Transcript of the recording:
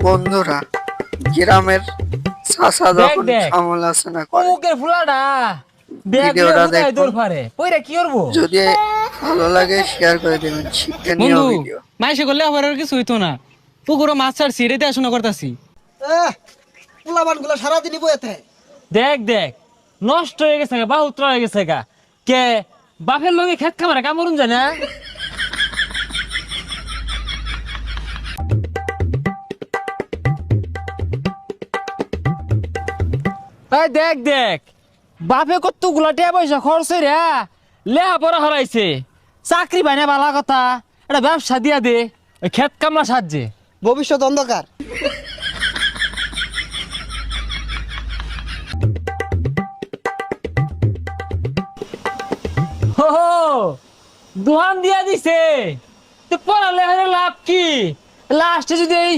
বন্ধুরা, গ্রামের চাচা দেখ যখন দেখ সমালোচনা করে অমুকের ফুলাটা ব্যাগ ভিডিওটা নিয়ে দেখুন। দৌড় পারে পয়রা কি করবো? যদি ভালো লাগে শেয়ার করে দিবেন, শিক্ষণীয় বন্ধু ভিডিও। মাইসে করলে আবার আর কিছু হইতো না। পুকুরও মাছ ছাড়ছি, এটা দেখাশোনা করতেছি। পোলাবান গুলো সারাদিনই বইতে দেখ দেখ নষ্ট হয়ে গেছে গা, বাহুত্র হয়ে গেছে গা। কে বাপের লগে খেত খামারে কামড়ুন যায় না? এই দেখ দেখ বাপে কত গুলা টিয়া পয়সা খরচ রে লেহা পড়া হারাইছে, চাকরি পাইনা বালা কথা, এটা ব্যবসা দিয়া দে ওই খেত কামলা সাহায্যে। ভবিষ্যৎ অন্ধকার। হো হো, দোহান দিয়া দিছে তো পড়ালে লাভ কি? লাস্টে যদি এই